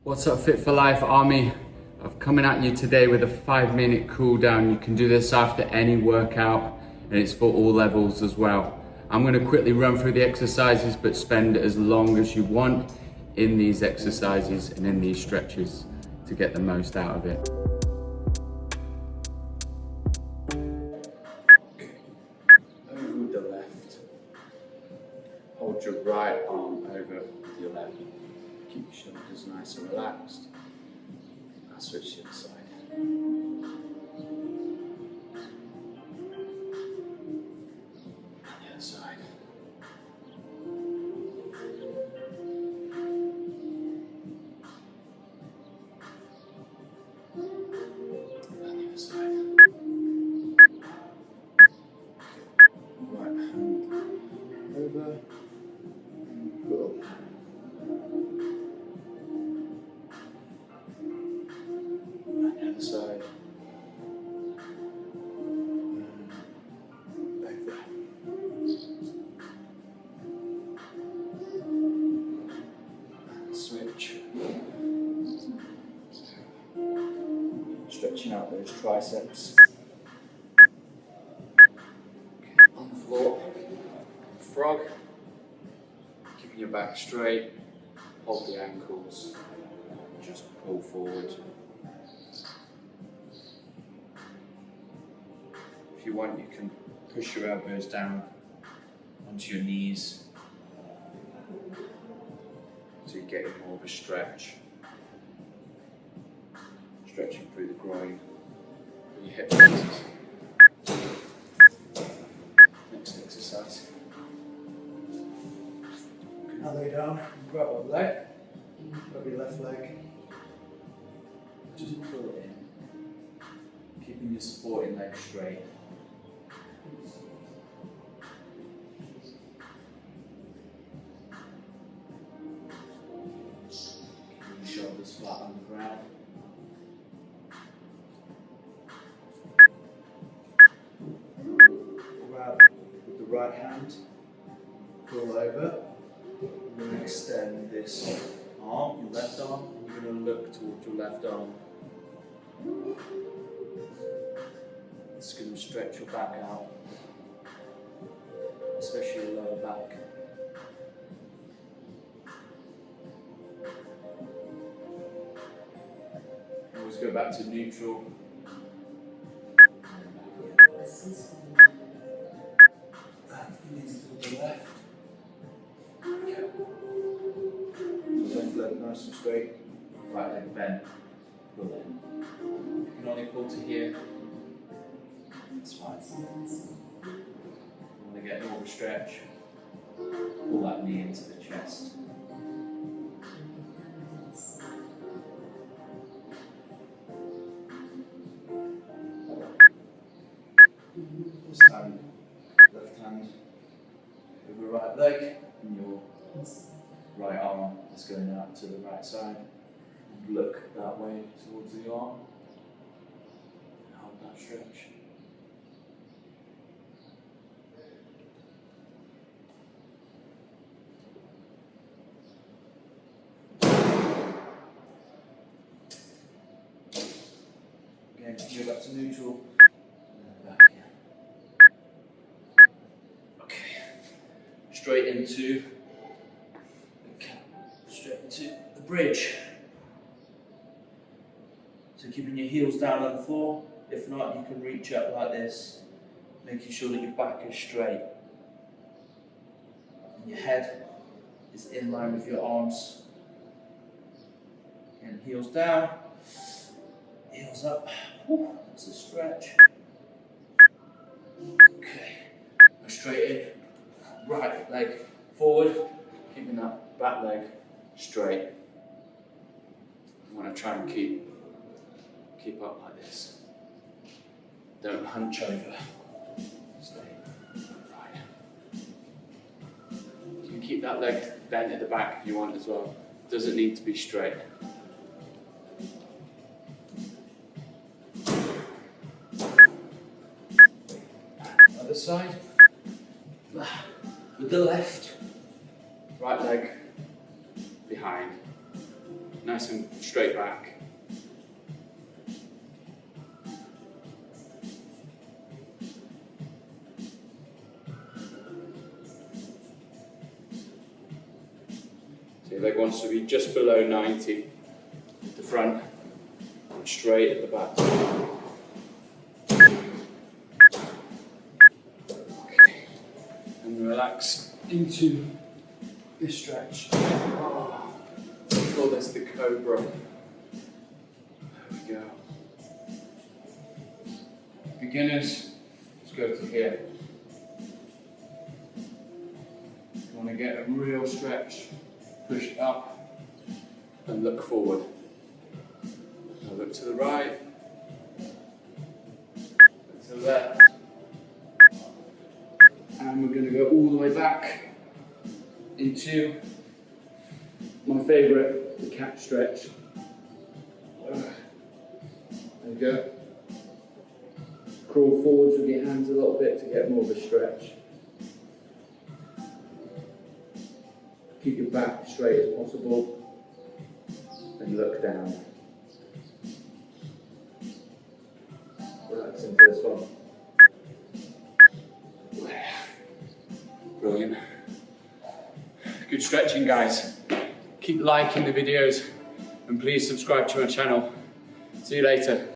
What's up, Fit for Life Army? I'm coming at you today with a 5-minute cool down. You can do this after any workout and it's for all levels as well. I'm going to quickly run through the exercises, but spend as long as you want in these exercises and in these stretches to get the most out of it. Over with the left. Hold your right arm over your left. Keep your shoulders nice and relaxed. I'll switch to the side. And the other side. And the other side. Right hand over. Cool. Side. Over. And switch. Stretching out those triceps. Okay, on the floor. Frog. Keeping your back straight. Hold the ankles. Just pull forward. If you want, you can push your elbows down onto your knees so you're getting more of a stretch. Stretching through the groin and your hip flexors. Next exercise. Now lay down, grab our leg, grab your left leg, just pull it in, keeping your supporting leg straight. Shoulders flat on the ground. Grab with the right hand, pull over. You're going to extend this arm, your left arm, and you're going to look towards your left arm. It's going to stretch your back out, especially your lower back. Always go back to neutral. To the left. Left leg nice and straight. Right leg bent. Pull in. You can only pull to here. That's fine. You want to get more of a stretch. Pull that knee into the chest. This hand, left hand over right leg, and your right arm is going out to the right side. And look that way towards the arm. And hold that stretch. Again, go back to neutral. Straight into the bridge. So keeping your heels down on the floor. If not, you can reach up like this, making sure that your back is straight. And your head is in line with your arms. And heels down, heels up. Whew, that's a stretch. Okay, go straight in. Right leg forward, keeping that back leg straight. You want to try and keep up like this. Don't hunch over. Stay right. You can keep that leg bent at the back if you want as well. It doesn't need to be straight. Other side. With the left, right leg behind. nice and straight back. So your leg wants to be just below 90 at the front, and straight at the back. Okay. And relax into this stretch. Oh. We call this the Cobra. There we go. Beginners, let's go to here. You want to get a real stretch. Push up and look forward. Now look to the right, look to the left. And we're going to go all the way back into my favourite, the cat stretch. There you go. Crawl forwards with your hands a little bit to get more of a stretch. Keep your back straight as possible and look down. Relax into this one. Brilliant. Good stretching, guys. Keep liking the videos and please subscribe to my channel. See you later.